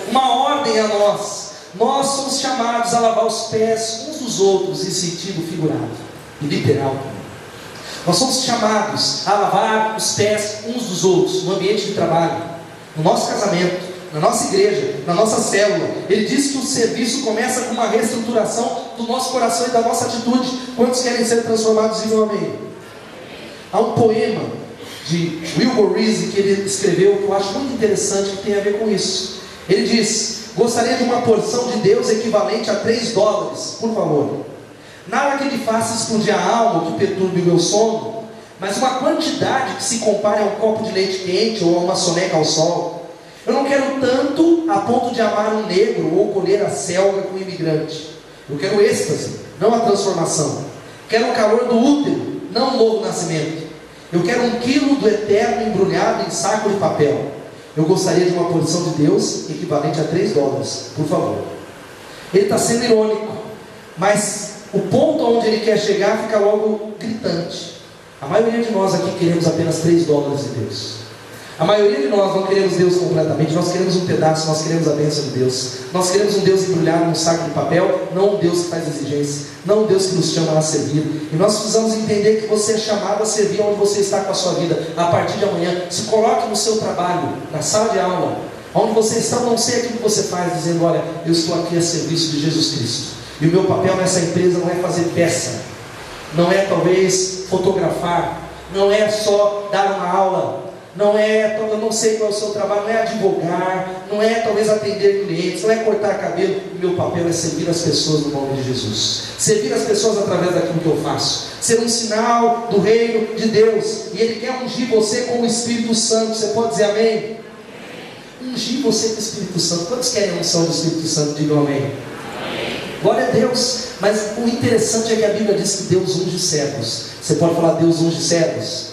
Uma ordem a nós. Nós somos chamados a lavar os pés uns dos outros, em sentido figurado e literal. Nós somos chamados a lavar os pés uns dos outros, no ambiente de trabalho, no nosso casamento, na nossa igreja, na nossa célula. Ele diz que o serviço começa com uma reestruturação do nosso coração e da nossa atitude. Quantos querem ser transformados em um amém? Há um poema de Wilbur Reese que ele escreveu, que eu acho muito interessante, que tem a ver com isso. Ele diz: gostaria de uma porção de Deus equivalente a $3, por favor. Nada que lhe faça explodir a alma ou que perturbe o meu sono, mas uma quantidade que se compare a um copo de leite quente ou a uma soneca ao sol. Eu não quero tanto a ponto de amar um negro ou colher a selga com um imigrante. Eu quero êxtase, não a transformação. Quero o calor do útero, não um novo nascimento. Eu quero 1 quilo do eterno embrulhado em saco de papel. Eu gostaria de uma porção de Deus equivalente a $3, por favor. Ele está sendo irônico, mas o ponto onde ele quer chegar fica logo gritante. A maioria de nós aqui queremos apenas $3 de Deus. A maioria de nós não queremos Deus completamente. Nós queremos um pedaço, nós queremos a bênção de Deus. Nós queremos um Deus embrulhado num saco de papel, não um Deus que faz exigência, não um Deus que nos chama a servir. E nós precisamos entender que você é chamado a servir onde você está com a sua vida. A partir de amanhã, se coloque no seu trabalho, na sala de aula, onde você está, não sei aquilo que você faz, dizendo: olha, eu estou aqui a serviço de Jesus Cristo, e o meu papel nessa empresa não é fazer peça, não é talvez fotografar, não é só dar uma aula, não é, eu não sei qual é o seu trabalho, não é advogar, não é talvez atender clientes, não é cortar cabelo. O meu papel é servir as pessoas no nome de Jesus, servir as pessoas através daquilo que eu faço, ser um sinal do reino de Deus. E Ele quer ungir você com o Espírito Santo. Você pode dizer amém? Ungir você com o Espírito Santo. Quantos querem a unção do Espírito Santo? Digam amém. Glória a Deus. Mas o interessante é que a Bíblia diz que Deus unge servos. Você pode falar: Deus unge servos?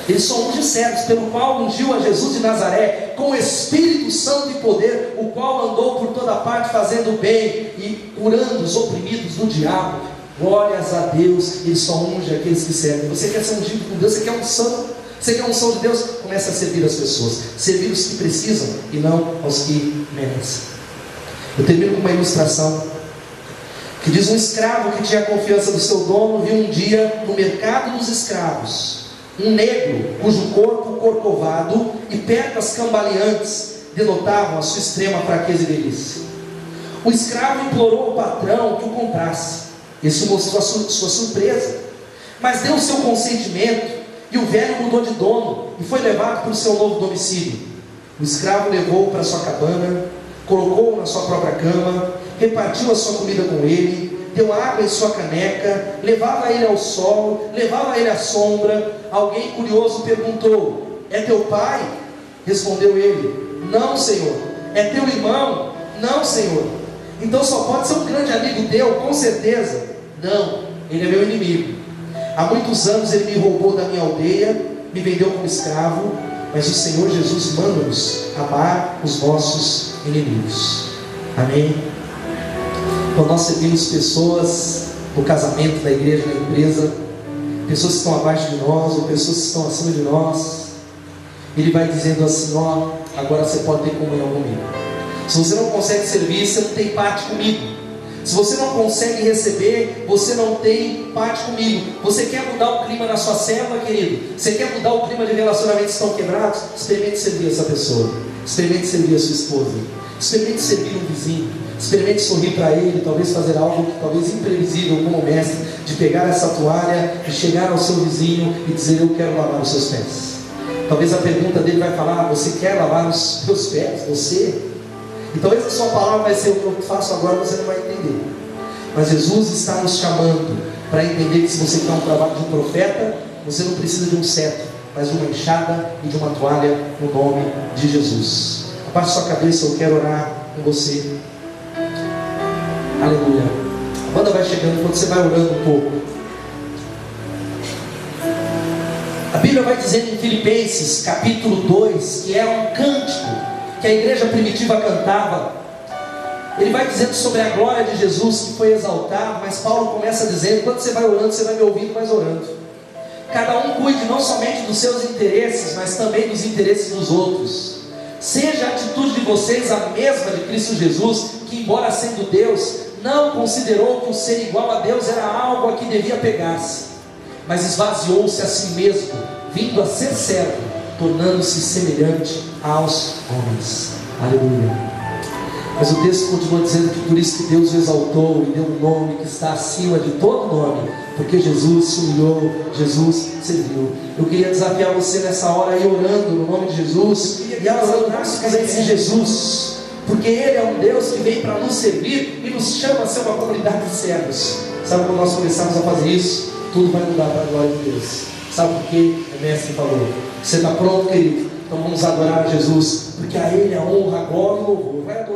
Ele só unge servos, pelo qual ungiu a Jesus de Nazaré com o Espírito Santo e poder, o qual andou por toda parte fazendo bem e curando os oprimidos do diabo. Glórias a Deus. Ele só unge aqueles que servem. Você quer ser ungido por Deus? Você quer unção? Você quer unção de Deus? Comece a servir as pessoas, servir os que precisam e não aos que merecem. Eu termino com uma ilustração que diz: um escravo que tinha a confiança do seu dono viu um dia no mercado dos escravos um negro cujo corpo corcovado e pernas cambaleantes denotavam a sua extrema fraqueza e velhice. O escravo implorou ao patrão que o comprasse. Esse mostrou a sua surpresa, mas deu o seu consentimento, e o velho mudou de dono e foi levado para o seu novo domicílio. O escravo levou-o para sua cabana, colocou-o na sua própria cama, repartiu a sua comida com ele, deu água em sua caneca, levava ele ao sol, levava ele à sombra. Alguém curioso perguntou: é teu pai? Respondeu ele: não, Senhor. É teu irmão? Não, Senhor. Então só pode ser um grande amigo teu, com certeza. Não, ele é meu inimigo. Há muitos anos ele me roubou da minha aldeia, me vendeu como escravo, mas o Senhor Jesus manda-nos amar os nossos inimigos. Amém? Então nós servimos pessoas no casamento, na igreja, na empresa. pessoas que estão abaixo de nós, ou pessoas que estão acima de nós. Ele vai dizendo assim: ó, agora você pode ter comunhão comigo. Se você não consegue servir, você não tem parte comigo. Se você não consegue receber, você não tem parte comigo. Você quer mudar o clima na sua célula, querido? Você quer mudar o clima de relacionamentos que estão quebrados? Experimente servir essa pessoa. Experimente servir a sua esposa. Experimente servir um vizinho. Experimente sorrir para ele. Talvez fazer algo que talvez imprevisível como mestre, de pegar essa toalha e chegar ao seu vizinho e dizer: eu quero lavar os seus pés. Talvez a pergunta dele vai falar: você quer lavar os seus pés? Você? E talvez a sua palavra vai ser: o que eu faço agora você não vai entender. Mas Jesus está nos chamando para entender que se você quer um trabalho de um profeta, você não precisa de um cetro, mas de uma enxada e de uma toalha, no nome de Jesus. Abaixe sua cabeça, eu quero orar com você. Aleluia. A banda vai chegando, quando você vai orando um pouco. A Bíblia vai dizendo em Filipenses capítulo 2 que é um cântico que a igreja primitiva cantava. Ele vai dizendo sobre a glória de Jesus que foi exaltado, mas Paulo começa dizendo: quando você vai orando, você vai me ouvindo, mas orando. Cada um cuide não somente dos seus interesses, mas também dos interesses dos outros. Seja a atitude de vocês a mesma de Cristo Jesus, que embora sendo Deus, não considerou que o ser igual a Deus era algo a que devia pegar-se, mas esvaziou-se a si mesmo, vindo a ser servo, tornando-se semelhante aos homens. Aleluia. Mas o texto continua dizendo que por isso que Deus o exaltou e deu um nome que está acima de todo nome, porque Jesus se humilhou, Jesus serviu. Eu queria desafiar você nessa hora aí orando no nome de Jesus, e orando como se quisesse Jesus, porque Ele é um Deus que vem para nos servir e nos chama a ser uma comunidade de servos. Sabe quando nós começamos a fazer isso? Tudo vai mudar para a glória de Deus. Sabe por quê? O mestre falou: você está pronto, querido? Então vamos adorar a Jesus, porque a Ele a honra, a glória e o louvor. Vai adorar.